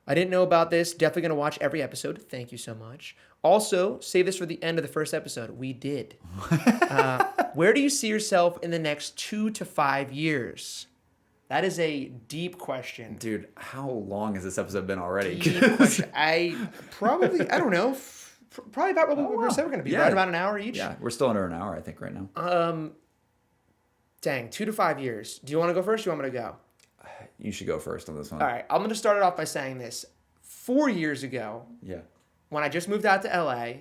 I didn't know about this. Definitely going to watch every episode. Thank you so much. Also, save this for the end of the first episode. We did. Where do you see yourself in the next 2 to 5 years? That is a deep question. Dude, how long has this episode been already? Deep question. I don't know. Probably about what we said we're going to be. Yeah. Right about an hour each. Yeah, we're still under an hour, I think, right now. Dang, 2 to 5 years. Do you want to go first or do you want me to go? You should go first on this one. All right. I'm going to start it off by saying this. 4 years ago, Yeah. when I just moved out to LA,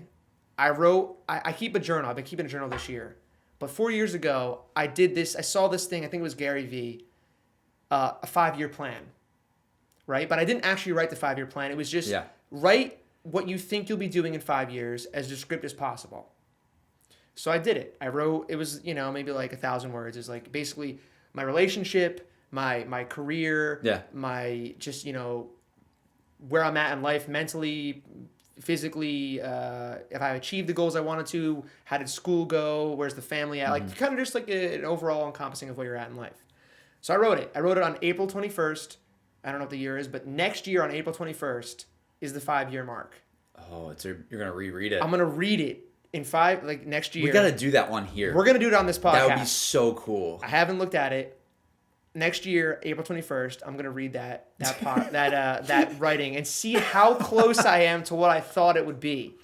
I keep a journal. I've been keeping a journal this year. But 4 years ago, I saw this thing, I think it was Gary Vee, a 5-year plan, right? But I didn't actually write the 5-year plan. It was just write what you think you'll be doing in 5 years as descriptive as possible. So I did it. I wrote, it was, maybe like 1,000 words. It's like basically my relationship, my career, my just, where I'm at in life mentally, physically, if I achieved the goals I wanted to, how did school go, where's the family at, like kind of just like an overall encompassing of where you're at in life. So I wrote it. I wrote it on April 21st. I don't know what the year is, but next year on April 21st is the 5-year mark. Oh, you're going to reread it. I'm going to read it in next year. We got to do that one here. We're going to do it on this podcast. That would be so cool. I haven't looked at it. Next year, April 21st, I'm going to read that writing and see how close I am to what I thought it would be.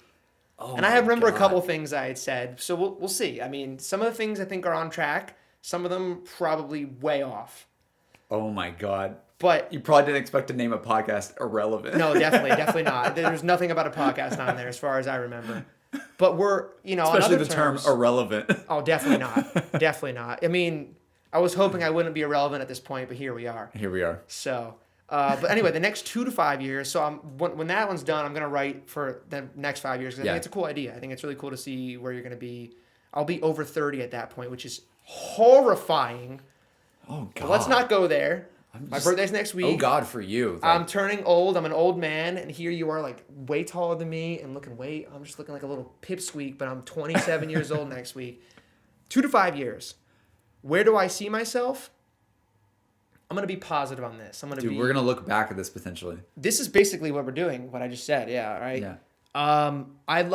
Oh, and I remember a couple things I had said, so we'll see. I mean, some of the things I think are on track. Some of them probably way off. Oh my God. But you probably didn't expect to name a podcast Irrelevant. No, definitely not. There's nothing about a podcast on there as far as I remember. But we're, especially the term irrelevant. Oh, definitely not. Definitely not. I mean, I was hoping I wouldn't be irrelevant at this point, but here we are. Here we are. So, but anyway, the next 2 to 5 years. So when that one's done, I'm going to write for the next 5 years. Because I think it's a cool idea. I think it's really cool to see where you're going to be. I'll be over 30 at that point, which is horrifying. Oh, God. But let's not go there. My birthday's next week. Oh, God, for you. I'm turning old. I'm an old man. And here you are, like, way taller than me and I'm just looking like a little pipsqueak, but I'm 27 years old next week. 2 to 5 years. Where do I see myself? I'm going to be positive on this. We're going to look back at this potentially. This is basically what we're doing, what I just said. Yeah, right? Yeah. I'd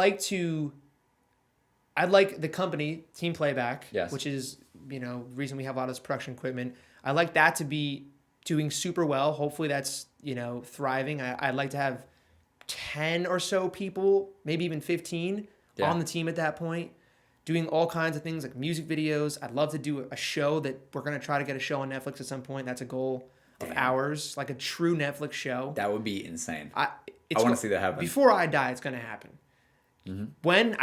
like the company, Team Playback, which is, reason we have a lot of this production equipment. I'd like that to be doing super well. Hopefully that's, thriving. I'd like to have 10 or so people, maybe even 15 on the team at that point, doing all kinds of things like music videos. I'd love to do a show that we're going to try to get a show on Netflix at some point. That's a goal of ours, like a true Netflix show. That would be insane. I want to see that happen. Before I die, it's going to happen. Mm-hmm. When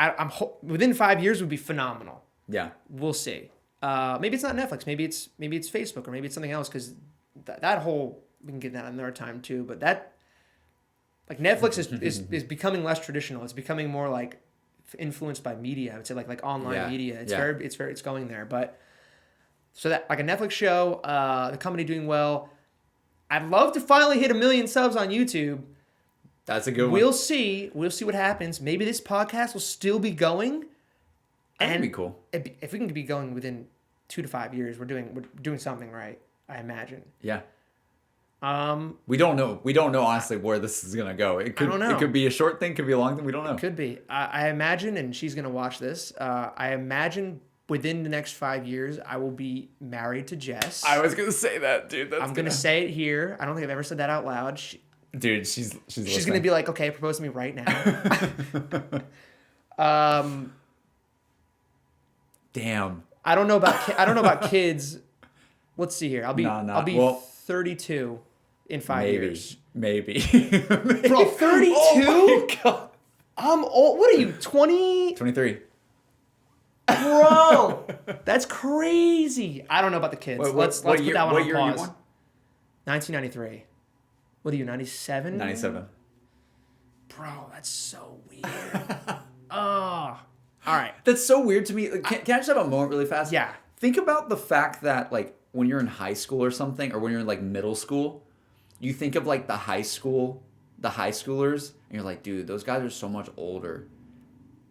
within 5 years would be phenomenal. Yeah. We'll see. Maybe it's not Netflix. Maybe it's Facebook or maybe it's something else because that whole, we can get that another time too, but that, like Netflix is becoming less traditional. It's becoming more like influenced by media. I would say like online media. It's going there. But so that like a Netflix show, the company doing well. I'd love to finally hit 1 million subs on YouTube. That's a good one. We'll see what happens. Maybe this podcast will still be going. That'd be cool. If we can be going within 2 to 5 years, we're doing something right, I imagine. Yeah. We don't know. We don't know honestly where this is gonna go. I don't know. It could be a short thing, could be a long thing. We don't know. It could be. I imagine, and she's gonna watch this. I imagine within the next 5 years, I will be married to Jess. I was gonna say that, dude. I'm gonna say it here. I don't think I've ever said that out loud. Dude, she's gonna be like, okay, propose to me right now. Damn. I don't know about kids. Let's see here. I'll be 32 in 5 years. Maybe. Bro, 32? Oh my God. I'm old. What are you, 20? 23. Bro, that's crazy. I don't know about the kids. Let's put that one on pause. 1993. What are you, 97? 97. Bro, that's so weird. Oh. All right. That's so weird to me. Can I just have a moment really fast? Yeah. Think about the fact that, like, when you're in high school or something, or when you're in, like, middle school, you think of, like, the high schoolers, and you're like, dude, those guys are so much older.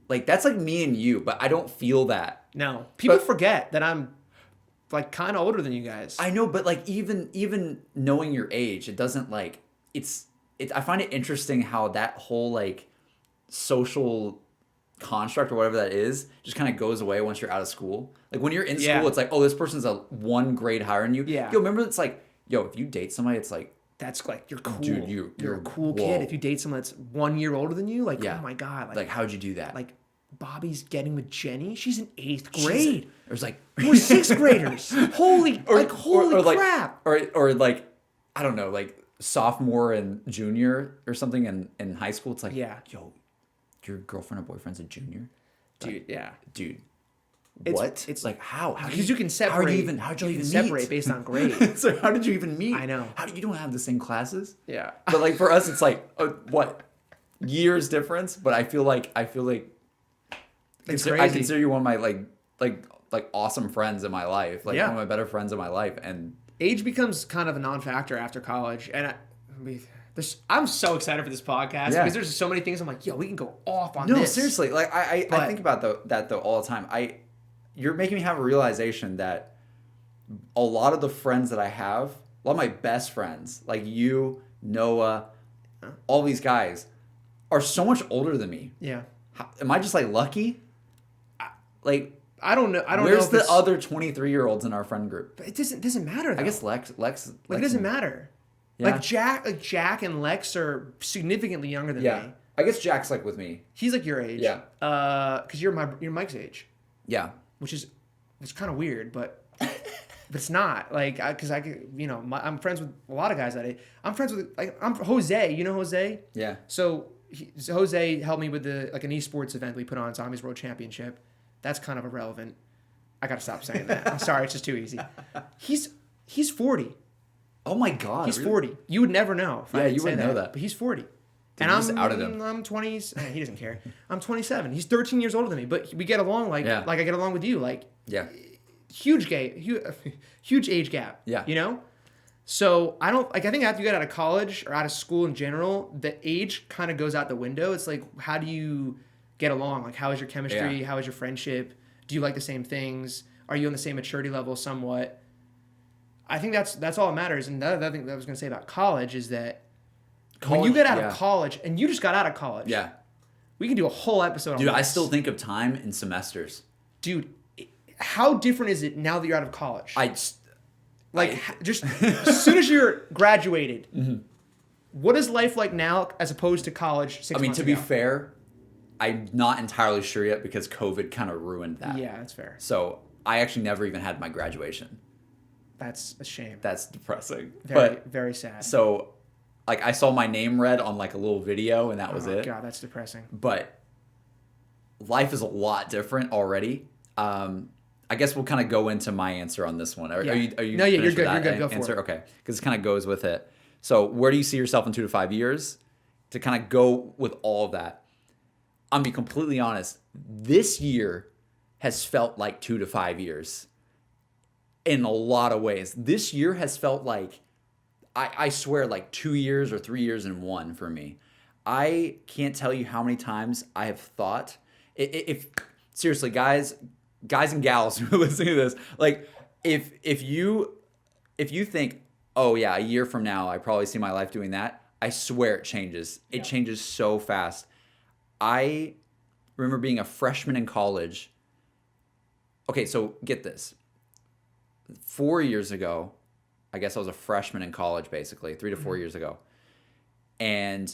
Like, that's like me and you, but I don't feel that. No. People forget that I'm, like, kind of older than you guys. I know, but, like, even knowing your age, it doesn't, like, it's I find it interesting how that whole like social construct or whatever that is just kind of goes away once you're out of school. Like when you're in Yeah. school, it's like, oh, this person's a 1 grade higher than you. Yeah. Yo, remember it's like, yo, if you date somebody, it's like, That's like you're cool. Dude, you're a cool whoa. kid. If you date someone that's 1 year older than you, like Yeah. oh my god, like how'd you do that? like Bobby's getting with Jenny. She's in 8th grade. It was like We're 6th graders. Holy like, crap. or like I don't know, like sophomore and junior or something in high school. It's like, Yeah. yo, your girlfriend or boyfriend's a junior, Dude, yeah. dude. It's- What? it's- like how? Because you can separate. How'd you even meet? separate based on grade. So how did you even meet? I know. How you don't have the same classes? Yeah. But like for us, it's like what years difference. But I feel like It's I crazy. consider you one of my like awesome friends in my life. Like Yeah. one of my better friends in my life. And Age becomes kind of a non-factor after college, and I'm so excited for this podcast Yeah. because there's so many things I'm like, yo, we can go off on no, this. seriously, like I But- think about that though all the time. You're making me have a realization that a lot of the friends that I have, a lot of my best friends, like you, Noah, all these guys, are so much older than me. Yeah. Am I just like lucky? Like, I don't know. I don't know. where's if the it's- other 23-year-olds in our friend group? But it doesn't matter. Though. I guess Lex Like it doesn't matter. Yeah. Like Jack and Lex are significantly younger than Yeah. me. I guess Jack's like with me. He's like your age. Yeah. Because you're Mike's age, Yeah. which is it's kind of weird, but it's not like because I'm friends with a lot of guys that age. I'm friends with I'm Jose. You know Jose? Yeah. So Jose helped me with an esports event we put on, Zombies World Championship. That's kind of irrelevant. I gotta stop saying that. I'm sorry, it's just too easy. He's 40. Oh my God. He's really? 40. You would never know. If I Yeah, didn't you say wouldn't know that. But he's 40. Dude, and you just outed him. I'm 20. He doesn't care. I'm 27. He's 13 years older than me, but we get along like Yeah. I get along with you. Like Yeah. huge age gap. Yeah. You know? So I think after you get out of college or out of school in general, the age kind of goes out the window. It's like, how do you get along? Like, how is your chemistry? Yeah. How is your friendship? Do you like the same things? Are you on the same maturity level somewhat? I think that's all that matters. And the other thing that I was going to say about college is that when you get out of college, and you just got out of college, Yeah. we can do a whole episode on Dude, this. I still think of time in semesters. Dude, how different is it now that you're out of college? Just as soon as you're graduated, what is life like now as opposed to college 6 months to ago? be fair, I'm not entirely sure yet because COVID kind of ruined that. Yeah, that's fair. So I actually never even had my graduation. That's a shame. That's depressing. Very sad. So, like, I saw my name read on like a little video, and that was it. God, that's depressing. But life is a lot different already. I guess we'll kind of go into my answer on this one. Are you No, yeah, you're finished with good. that You're good. Go for answer? it. Okay, because it kind of goes with it. So, where do you see yourself in 2 to 5 years? To kind of go with all of that, I'm gonna be completely honest. This year has felt like 2 to 5 years in a lot of ways. This year has felt like, I swear, like 2 years or 3 years in one for me. I can't tell you how many times I have thought, if seriously, guys and gals who are listening to this, like if you think, oh yeah, a year from now I probably see my life doing that, I swear it changes. It changes so fast. I remember being a freshman in college. Okay, so get this. 4 years ago, I guess I was a freshman in college, basically, 3 to 4 years ago. And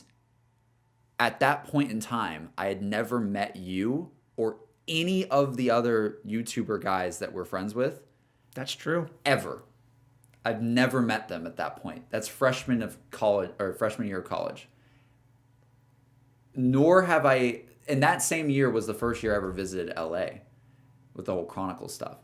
at that point in time, I had never met you or any of the other YouTuber guys that we're friends with. That's true. Ever. I've never met them at that point. That's freshman of college or freshman year of college. Nor have I, and that same year was the first year I ever visited LA with the whole Chronicle stuff.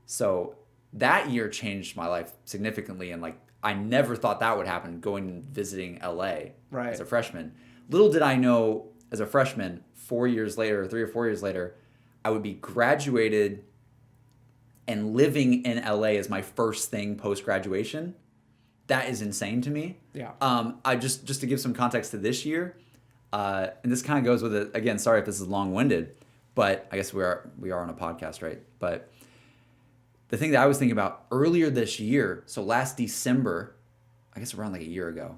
So that year changed my life significantly, and like I never thought that would happen, going and visiting LA as a freshman. Little did I know as a freshman, 4 years later, 3 or 4 years later, I would be graduated and living in LA as my first thing post-graduation. That is insane to me. Yeah. I just to give some context to this year, and this kind of goes with it. Again, sorry if this is long-winded, but I guess we are on a podcast, right? But the thing that I was thinking about earlier this year, so last December, I guess around like a year ago,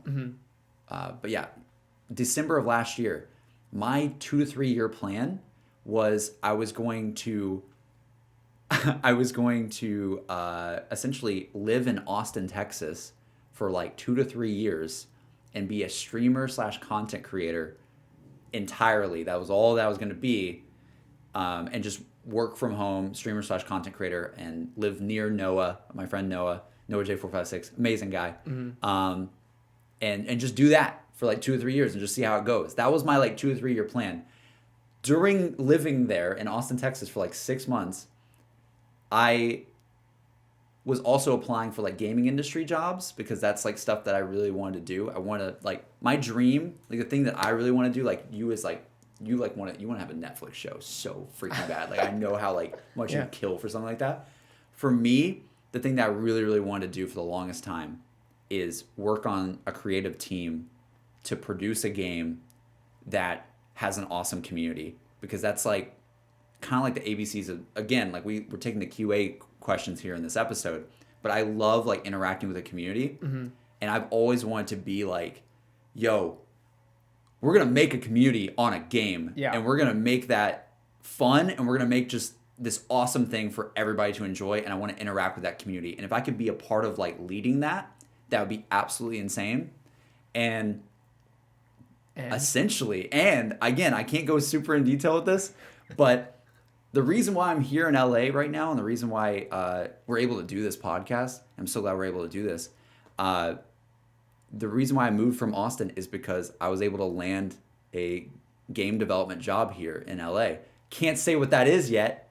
But yeah, December of last year, my 2 to 3 year plan was I was going to essentially live in Austin, Texas for like 2 to 3 years and be a streamer / content creator entirely. That was all that was going to be. And just work from home, streamer / content creator, and live near Noah, my friend Noah J456, amazing guy. And just do that for like 2 or 3 years and just see how it goes. That was my like 2 or 3 year plan. During living there in Austin, Texas for like 6 months, I was also applying for like gaming industry jobs because that's like stuff that I really wanted to do. I want to like my dream, like the thing that I really want to do, like you is like you like want to have a Netflix show so freaking bad. Like I know how like much you'd kill for something like that. For me, the thing that I really, really wanted to do for the longest time is work on a creative team to produce a game that has an awesome community, because that's like kind of like the ABCs of, again, like we're taking the QA questions here in this episode, but I love like interacting with the community. And I've always wanted to be like, yo, we're going to make a community on a game and we're going to make that fun and we're going to make just this awesome thing for everybody to enjoy. And I want to interact with that community. And if I could be a part of like leading that, that would be absolutely insane. And essentially, and again, I can't go super in detail with this, but the reason why I'm here in LA right now and the reason why we're able to do this podcast, I'm so glad we're able to do this. The reason why I moved from Austin is because I was able to land a game development job here in LA. Can't say what that is yet.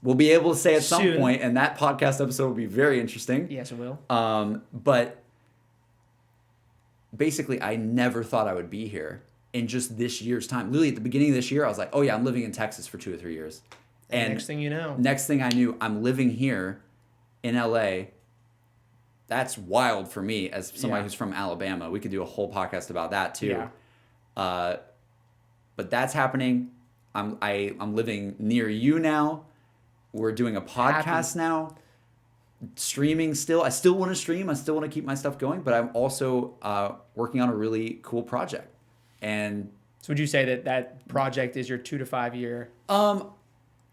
We'll be able to say at some point, and that podcast episode will be very interesting. Yes, it will. But basically, I never thought I would be here in just this year's time. Literally, at the beginning of this year, I was like, oh yeah, I'm living in Texas for 2 or 3 years. And next thing you know. Next thing I knew, I'm living here in LA. That's wild for me as somebody who's from Alabama. We could do a whole podcast about that too. Yeah. But that's happening. I'm living near you now. We're doing a podcast now. Streaming still. I still want to stream. I still want to keep my stuff going. But I'm also working on a really cool project. And so would you say that project is your 2 to 5 year? I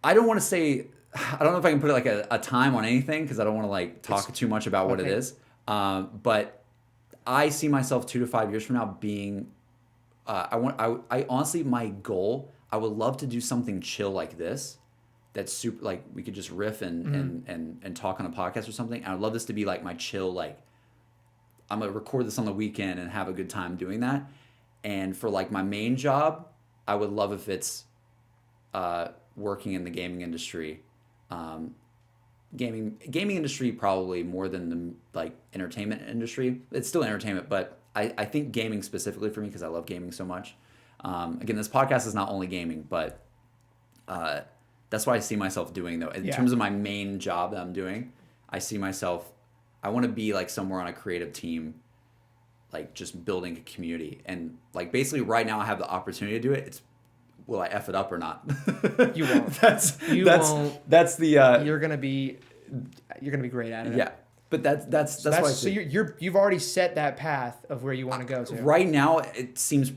don't want to say. I don't know if I can put like a time on anything because I don't want to like talk too much about what it is. But I see myself 2 to 5 years from now being. I honestly, my goal, I would love to do something chill like this. That's super, like we could just riff and talk on a podcast or something. And I'd love this to be like my chill, like I'm gonna record this on the weekend and have a good time doing that. And for like my main job, I would love if it's working in the gaming industry. Gaming industry probably more than the like entertainment industry. It's still entertainment, but I think gaming specifically for me because I love gaming so much. Again, this podcast is not only gaming, but that's what I see myself doing though. In terms of my main job that I'm doing, I see myself, I want to be like somewhere on a creative team, like just building a community. And like basically right now I have the opportunity to do it. Will I F it up or not? You won't. That's the you're gonna be great at it. Yeah. But that's why I so you've already set that path of where you want to go to. Right now it seems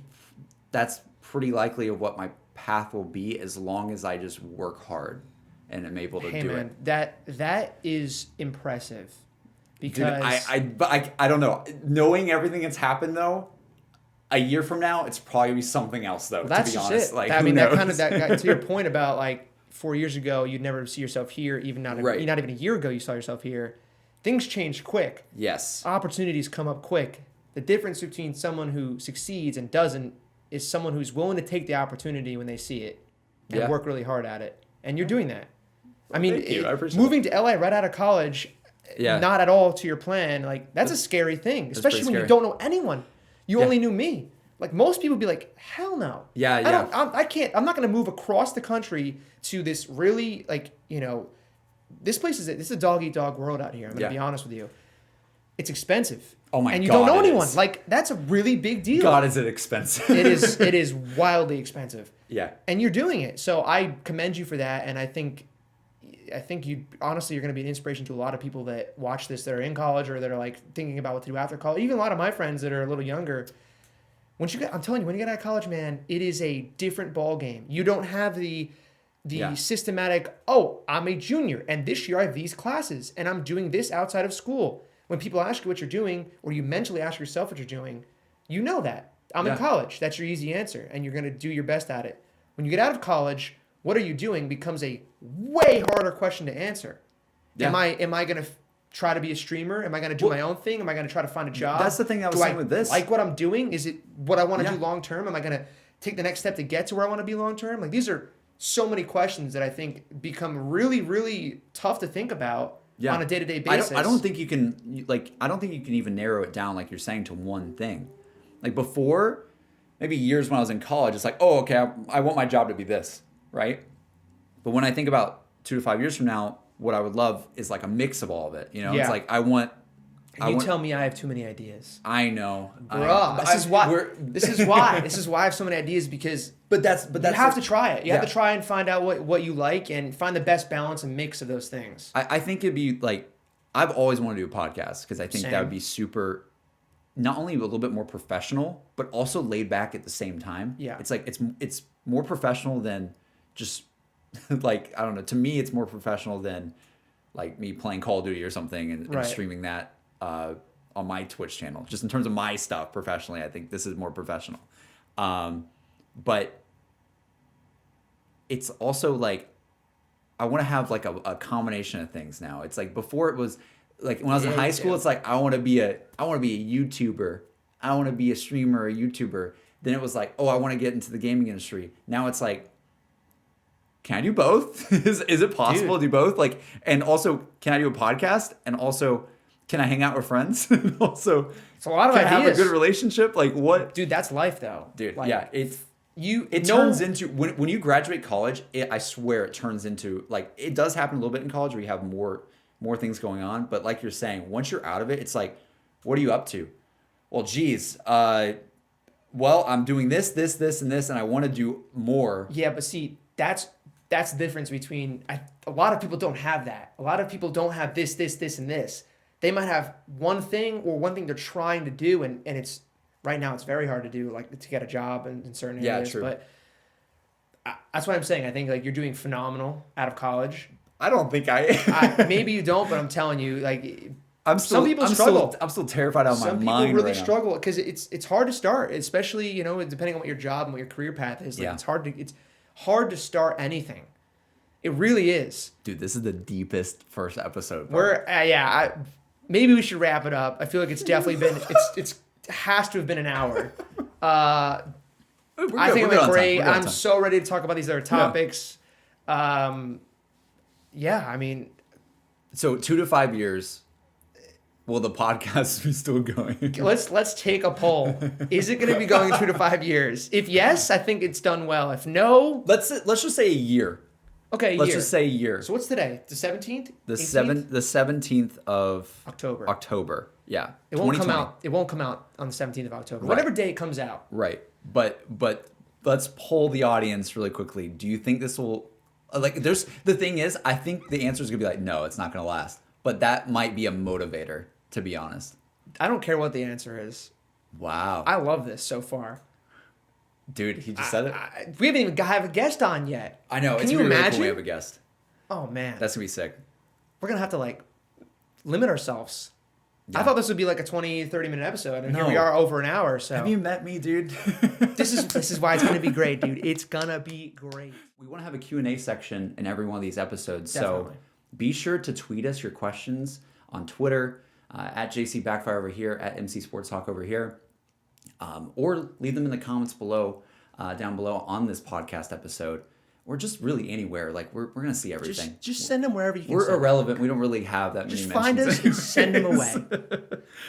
that's pretty likely of what my path will be as long as I just work hard and am able to do it. That is impressive. Because Dude, I don't know. Knowing everything that's happened though, a year from now it's probably be something else though. Well, to be honest, it. Like I mean, that to your point about like 4 years ago you'd never see yourself here. Even not even a year ago you saw yourself here. Things change quick. Yes. Opportunities come up quick. The difference between someone who succeeds and doesn't is someone who's willing to take the opportunity when they see it and work really hard at it. And you're doing that. I mean, moving to LA right out of college, not at all to your plan, like that's a scary thing, especially when you don't know anyone. You only knew me. Like most people would be like, hell no. I can't. I'm not going to move across the country to this really like, this is a dog eat dog world out here. I'm going to be honest with you. It's expensive. Oh my God. And you don't know anyone. Like that's a really big deal. God, is it expensive? It is wildly expensive. Yeah. And you're doing it. So I commend you for that. And I think I think you're going to be an inspiration to a lot of people that watch this that are in college or that are like thinking about what to do after college. Even a lot of my friends that are a little younger. I'm telling you, when you get out of college, man, it is a different ball game. You don't have the systematic, I'm a junior and this year I have these classes and I'm doing this outside of school. When people ask you what you're doing, or you mentally ask yourself what you're doing, you know that. I'm in college. That's your easy answer, and you're going to do your best at it. When you get out of college, what are you doing becomes a way harder question to answer. Yeah. Am I going to try to be a streamer? Am I going to do my own thing? Am I going to try to find a job? That's the thing I was saying with this. Like what I'm doing? Is it what I want to do long term? Am I going to take the next step to get to where I want to be long term? Like these are so many questions that I think become really, really tough to think about on a day-to-day basis. I don't think you can even narrow it down like you're saying to one thing. Like before, maybe years when I was in college, it's like, okay, I want my job to be this, right? But when I think about 2 to 5 years from now, what I would love is like a mix of all of it. You know, it's like tell me I have too many ideas. I know, bruh. This is why I have so many ideas because. But you have to try it. You have to try and find out what you like and find the best balance and mix of those things. I think it'd be like, I've always wanted to do a podcast because I think that would be super, not only a little bit more professional, but also laid back at the same time. Yeah. It's like, it's more professional than just like, I don't know. To me, it's more professional than like me playing Call of Duty or something and streaming that on my Twitch channel. Just in terms of my stuff professionally, I think this is more professional. But it's also like, I want to have like a combination of things now. It's like before it was like when I was in high school, it's like I want to be a YouTuber. I want to be a streamer, a YouTuber. Then it was like, I want to get into the gaming industry. Now it's like, can I do both? Is it possible to do both? Like, and also, can I do a podcast? And also, can I hang out with friends? And also, it's a lot of can ideas. I have a good relationship? Like what? Dude, that's life though. Dude, like, it turns into when you graduate college, I swear it turns into like it does happen a little bit in college where you have more things going on, but like you're saying, once you're out of it, it's like, what are you up to? Well, geez, I'm doing this, and this, and I want to do more. Yeah, but see, that's the difference between a lot of people don't have that. A lot of people don't have this, and this. They might have one thing they're trying to do, and it's right now it's very hard to do, like to get a job in certain areas. Yeah, true. But that's what I'm saying. I think like you're doing phenomenal out of college. I don't think I maybe you don't, but I'm telling you, like some people struggle. I'm still terrified out of my mind. Some people really struggle because it's hard to start, especially depending on what your job and what your career path is. Like, it's hard to start anything. It really is. Dude, this is the deepest first episode. Maybe we should wrap it up. I feel like it's definitely been it has to have been an hour. I think I'm great. I'm so ready to talk about these other topics. I mean, so 2 to 5 years. Will the podcast be still going? Let's take a poll. Is it going to be going 2 to 5 years? If yes, I think it's done well. If no, let's just say a year. Okay, let's just say a year. So what's today? The 17th? The 17th of October. Yeah. It won't come out. It won't come out on the 17th of October. Right. Whatever day it comes out. Right. But let's poll the audience really quickly. Do you think this will the thing is, I think the answer is going to be like, no, it's not going to last. But that might be a motivator, to be honest. I don't care what the answer is. Wow. I love this so far. Dude, he just said it. We haven't even have a guest on yet. I know. Can you imagine? Really cool we have a guest. Oh, man. That's going to be sick. We're going to have to, limit ourselves. Yeah. I thought this would be like a 20, 30-minute episode, and here we are over an hour. So have you met me, dude? This is why it's going to be great, dude. It's going to be great. We want to have a Q&A section in every one of these episodes. Definitely. So be sure to tweet us your questions on Twitter, at JC Backfire over here, at MC Sports Talk over here, or leave them in the comments below, down below on this podcast episode, or just really anywhere. Like we're gonna see everything. Just send them wherever you can. We're irrelevant. We don't really have that many. Just find us and send them away.